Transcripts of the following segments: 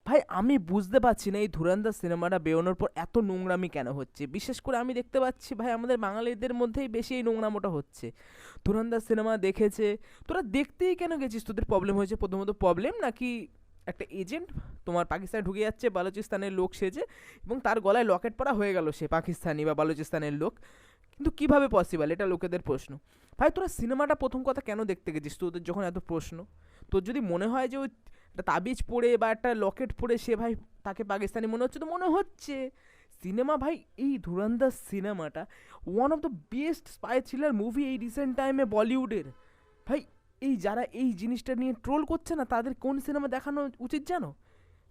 ভাই আমি বুঝতে পারছি না এই ধুরন্ধর সিনেমাটা বেরোনোর পর এত নোংরামি কেন হচ্ছে। বিশেষ করে আমি দেখতে পাচ্ছি ভাই আমাদের বাঙালিদের মধ্যেই বেশি এই নোংরামোটা হচ্ছে। ধুরন্ধর সিনেমা দেখেছে, তোরা দেখতেই কেন গেছিস? তোদের প্রবলেম হয়েছে প্রথমত, প্রবলেম নাকি একটা এজেন্ট তোমার পাকিস্তানে ঢুকে যাচ্ছে বালুচিস্তানের লোক সেজে, এবং তার গলায় লকেট পরা হয়ে গেল সে পাকিস্তানি বা বালুচিস্তানের লোক। কিন্তু কিভাবে পসিবল, এটা লোকেদের প্রশ্ন। ভাই তোরা সিনেমাটা প্রথম কথা কেন দেখতে গেছিস তোদের যখন এত প্রশ্ন? তোর যদি মনে হয় যে ওই একটা তাবিজ পরে বা একটা লকেট পরে সে ভাই তাকে পাকিস্তানি মনে হচ্ছে, তো মনে হচ্ছে। সিনেমা ভাই, এই ধুরন্ধর সিনেমাটা one of the best spy thriller movie এই রিসেন্ট টাইমে বলিউডের। ভাই এই যারা এই জিনিসটা নিয়ে ট্রোল করছে না, তাদের কোন সিনেমা দেখানো উচিত জানো?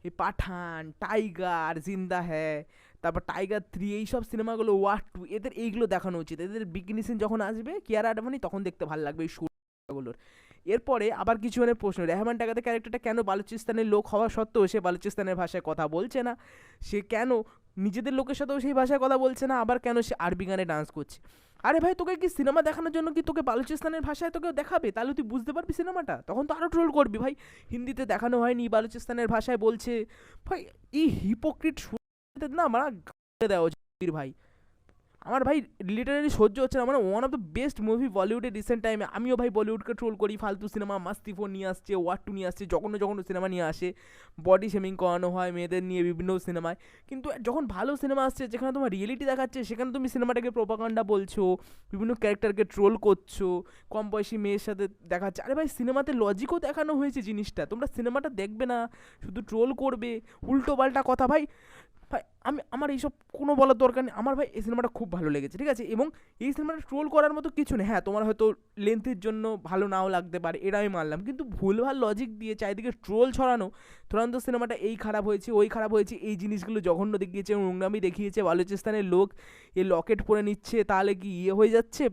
এই পাঠান, টাইগার জিন্দা হ্যায়, তারপর টাইগার 3, এইসব সিনেমাগুলো, ওয়ার 2, এদের এইগুলো দেখানো উচিত। এদের বিগিনি সিন যখন আসবে কিয়ারা আডবাণী, তখন দেখতে ভালো লাগবে এই শুটগুলোর। এরপরে আবার কিছু জনের প্রশ্ন, রেহমান টাকাতে ক্যারেক্টারটা কেন বালুচিস্তানের লোক হওয়া সত্ত্বেও সে বালুচিস্তানের ভাষায় কথা বলছে না? সে কেন নিজেদের লোকের সাথেও সেই ভাষায় কথা বলছে না? আবার কেন সে আরবি গানে ডান্স করছে? আরে ভাই তোকে কি সিনেমা দেখানোর জন্য কি তোকে বালুচিস্তানের ভাষায় তোকে দেখাবে? তাহলে তুই বুঝতে পারবি সিনেমাটা, তখন তো আরও ট্রোল করবি ভাই। হিন্দিতে দেখানো হয়নি, বালুচিস্তানের ভাষায় বলছে। ভাই এই হিপোক্রিট না মারা দেওয়া উচিত ভাই। আমার ভাই লিটারালি সহ্য হচ্ছে না। মানে one of the best movie বলিউডের রিসেন্ট টাইমে। আমিও ভাই বলিউডকে ট্রোল করি, ফালতু সিনেমা মাস্তি 4 নিয়ে আসছে, ওয়ার 2 নিয়ে আসছে, জঘন্য জঘন্য সিনেমা নিয়ে আসে, বডি শেমিং করানো হয় মেয়েদের নিয়ে বিভিন্ন সিনেমায়। কিন্তু যখন ভালো সিনেমা আসছে যেখানে তোমার রিয়েলিটি দেখাচ্ছে, সেখানে তুমি সিনেমাটাকে প্রোপাগান্ডা বলছো, বিভিন্ন ক্যারেক্টারকে ট্রোল করছো, কম বয়সী মেয়ের সাথে দেখাচ্ছে। আরে ভাই সিনেমাতে লজিকও দেখানো হয়েছে জিনিসটা, তোমরা সিনেমাটা দেখবে না, শুধু ট্রোল করবে, উল্টো পাল্টা কথা। ভাই ভাই আমার এইসব কোনো বলার দরকার নেই। আমার ভাই এই সিনেমাটা খুব ভালো লেগেছে, ঠিক আছে? এবং এই সিনেমাটা ট্রোল করার মতো কিছু নেই। হ্যাঁ তোমার হয়তো লেন্থের জন্য ভালো নাও লাগতে পারে, এটা আমি মানলাম, কিন্তু ভুলভাল লজিক দিয়ে চারিদিকে ট্রোল ছড়ানো, তুরন্ত সিনেমাটা এই খারাপ হয়েছে ওই খারাপ হয়েছে, এই জিনিসগুলো জঘন্য দেখিয়েছে, নোংরামি দেখিয়েছে, বালুচিস্তানের লোক এ লকেট পরে নিচ্ছে তাহলে কি ইয়ে হয়ে যাচ্ছে,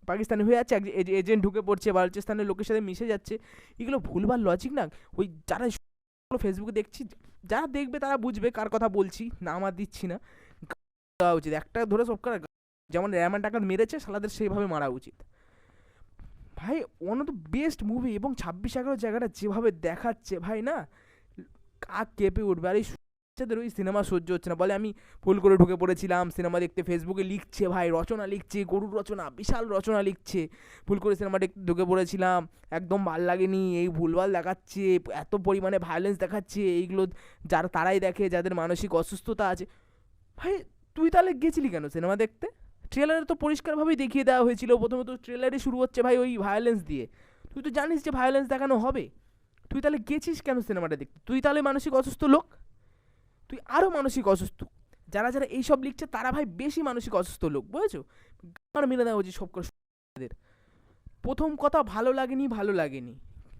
পাকিস্তানি হয়ে যাচ্ছে, এজেন্ট ঢুকে পড়ছে, বালুচিস্তানের লোকের সাথে মিশে যাচ্ছে। এগুলো ভুলভাল লজিক না। ওই যারা ফেসবুকে দেখছি, যারা দেখবে তারা বুঝবে কার কথা বলছি, না আমার দিচ্ছি না। দেওয়া উচিত একটা ধরে সব করা, যেমন রেহমান টাকা মেরেছে সালাদের সেইভাবে মারা উচিত। ভাই one of the best movie, এবং 26/11 জায়গাটা যেভাবে দেখাচ্ছে ভাই না, কাক কেঁপে উঠবে। আর এই বাচ্চাদের ওই সিনেমা সহ্য হচ্ছে না, বলে আমি ভুল করে ঢুকে পড়েছিলাম সিনেমা দেখতে। ফেসবুকে লিখছে ভাই, রচনা লিখছে, গরুর রচনা, বিশাল রচনা লিখছে, ভুল করে সিনেমা দেখতে ঢুকে পড়েছিলাম, একদম ভাল লাগেনি, এই ভুলভাল দেখাচ্ছে, এত পরিমাণে ভায়োলেন্স দেখাচ্ছে, এইগুলো যারা তারাই দেখে যাদের মানসিক অসুস্থতা আছে। ভাই তুই তাহলে গেছিলি কেন সিনেমা দেখতে? ট্রেলারে তো পরিষ্কারভাবেই দেখিয়ে দেওয়া হয়েছিল, প্রথমে তো ট্রেলারই শুরু হচ্ছে ভাই ওই ভায়োলেন্স দিয়ে। তুই তো জানিস যে ভায়োলেন্স দেখানো হবে, তুই তাহলে গেছিস কেন সিনেমাটা দেখতে? তুই তাহলে মানসিক অসুস্থ লোক, তুই আরও মানসিক অসুস্থ। যারা যারা এইসব লিখছে তারা ভাই বেশি মানসিক অসুস্থ লোক, বুঝেছো? আর মেনে দেওয়া উচিত সব করে। প্রথম কথা ভালো লাগেনি, ভালো লাগেনি,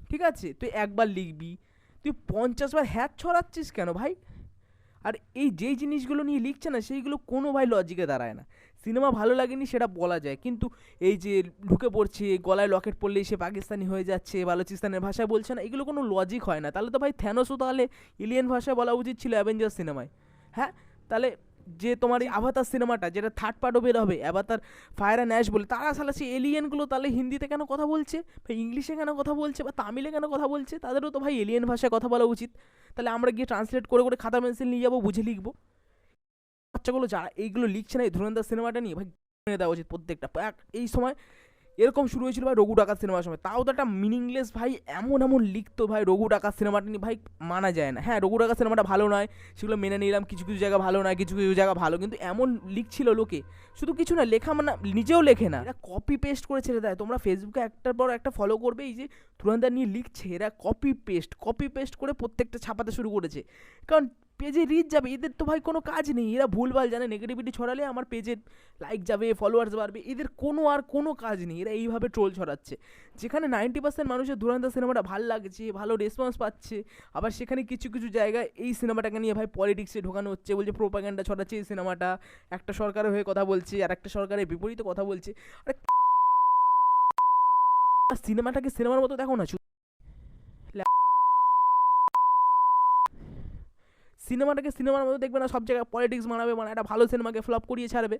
ঠিক আছে, তুই একবার লিখবি, তুই 50বার হ্যাক ছড়াচ্ছিস কেন ভাই? আর এই যেই জিনিসগুলো নিয়ে লিখছে না, সেইগুলো কোনো ভাই লজিকে দাঁড়ায় না। সিনেমা ভালো লাগেনি সেটা বলা যায়, কিন্তু এই যে ঢুকে পড়ছে, গলায় লকেট পরলেই সে পাকিস্তানি হয়ে যাচ্ছে, বালুচিস্তানের ভাষায় বলছে না, এগুলো কোনো লজিক হয় না। তাহলে তো ভাই থ্যানোসও তাহলে এলিয়েন ভাষায় বলা উচিত ছিল অ্যাভেঞ্জার সিনেমায়। হ্যাঁ, তাহলে যে তোমার এই আভাতার সিনেমাটা যেটা থার্ড পার্টও বের হবে, অ্যাভাতার ফায়ার অ্যান্ড অ্যাশ বলে, তারা সালা সেই এলিয়েনগুলো তাহলে হিন্দিতে কেন কথা বলছে, বা ইংলিশে কেন কথা বলছে, বা তামিলে কেন কথা বলছে? তাদেরও তো ভাই এলিয়েন ভাষায় কথা বলা উচিত। তাহলে আমরা গিয়ে ট্রান্সলেট করে করে খাতা পেন্সিল নিয়ে যাবো, বুঝে লিখবো। বাচ্চাগুলো যারা এইগুলো লিখছে না এই ধুরন্ধর সিনেমাটা নিয়ে, ভাই দেওয়া উচিত প্রত্যেকটা। এই সময় এরকম শুরু হয়েছিল ভাই রঘু ডাকাত সিনেমার সময়, তাও তো একটা মিনিংলেস ভাই, এমন এমন লিখতো ভাই রঘু ডাকাত সিনেমাটা নিয়ে, ভাই মানা যায় না। হ্যাঁ রঘু ডাকাত সিনেমাটা ভালো নয়, সেগুলো মেনে নিলাম, কিছু কিছু জায়গা ভালো নয়, কিছু কিছু জায়গা ভালো, কিন্তু এমন লিখছিল লোকে, শুধু কিছু না লেখা মানে নিজেও লেখে না, এরা কপি পেস্ট করে ছেড়ে দেয়। তোমরা ফেসবুকে একটার পর একটা ফলো করবে, এই যে ধুরন্ধর নিয়ে লিখছে, এরা কপি পেস্ট করে প্রত্যেকটা ছাপাতে শুরু করেছে। কারণ পেজে রিচ যাবে, এদের তো ভাই কোনো কাজ নেই, এরা ভুলভাল জানে, নেগেটিভিটি ছড়ালে আমার পেজে লাইক যাবে, ফলোয়ার্স বাড়বে, এদের কোনো কাজ নেই, এরা এইভাবে ট্রোল ছড়াচ্ছে। যেখানে 90% মানুষের ধুরন্ধর সিনেমাটা ভালো লাগছে, ভালো রেসপন্স পাচ্ছে, আবার সেখানে কিছু কিছু জায়গায় এই সিনেমাটাকে নিয়ে ভাই পলিটিক্সে ঢোকানো হচ্ছে, বলছে প্রোপাগ্যান্ডা ছড়াচ্ছে এই সিনেমাটা, একটা সরকারের হয়ে কথা বলছে আর একটা সরকারের বিপরীতে কথা বলছে। আরে সিনেমাটাকে সিনেমার মতো দেখো না, সিনেমাটাকে সিনেমার মতো দেখবে না, সব জায়গায় পলিটিক্স বানাবে, মানে একটা ভালো সিনেমাকে ফ্লপ করিয়ে ছাড়বে।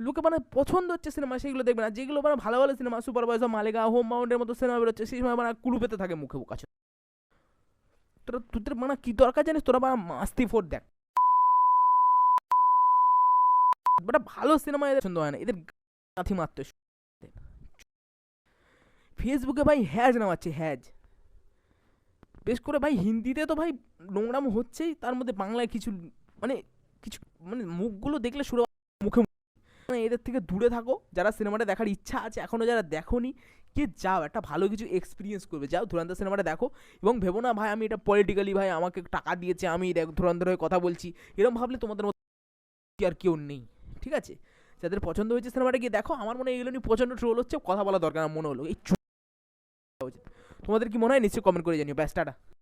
লোকে মানে পছন্দ হচ্ছে সিনেমা সেগুলো দেখবে না, যেগুলো মানে ভালো ভালো সিনেমা, সুপারভাইজার, মালেগা, হোম বাউন্ডের মতো সিনেমা বেরোচ্ছে, সেই সময় মানে কুলু পেতে থাকে মুখে কাছে। তোরা তোদের মানে কি দরকার জানিস, তোরা মানে মাস্তি ফোর দেখ, একটা ভালো সিনেমা এদের পছন্দ হয় না, এদের কাথি মারতে। ফেসবুকে ভাই হ্যাজ নামাচ্ছে, হ্যাজ বেশ করে ভাই, হিন্দিতে তো ভাই নোংরাম হচ্ছেই, তার মধ্যে বাংলায় কিছু মানে কিছু মানে মুখগুলো দেখলে শুরু মুখে মানে এদের থেকে দূরে থাকো। যারা সিনেমাটা দেখার ইচ্ছা আছে এখনও যারা দেখোনি, কে যাও একটা ভালো কিছু এক্সপিরিয়েন্স করবে, যাও ধুরন্ধর সিনেমাটা দেখো। এবং ভেবো না ভাই আমি এটা পলিটিক্যালি ভাই আমাকে টাকা দিয়েছে আমি ধুরন্ধর হয়ে কথা বলছি, এরকম ভাবলে তোমাদের মতো আর কেউ নেই, ঠিক আছে? যাদের পছন্দ হয়েছে সিনেমাটা গিয়ে দেখো। আমার মনে হয় এগুলো নিয়ে প্রচণ্ড ট্রোল হচ্ছে, কথা বলা দরকার আমার মনে হলো এই তোমাদের কি মনে হয় নিশ্চয়ই কমেন্ট করে জানিও। ব্যাস টাটা।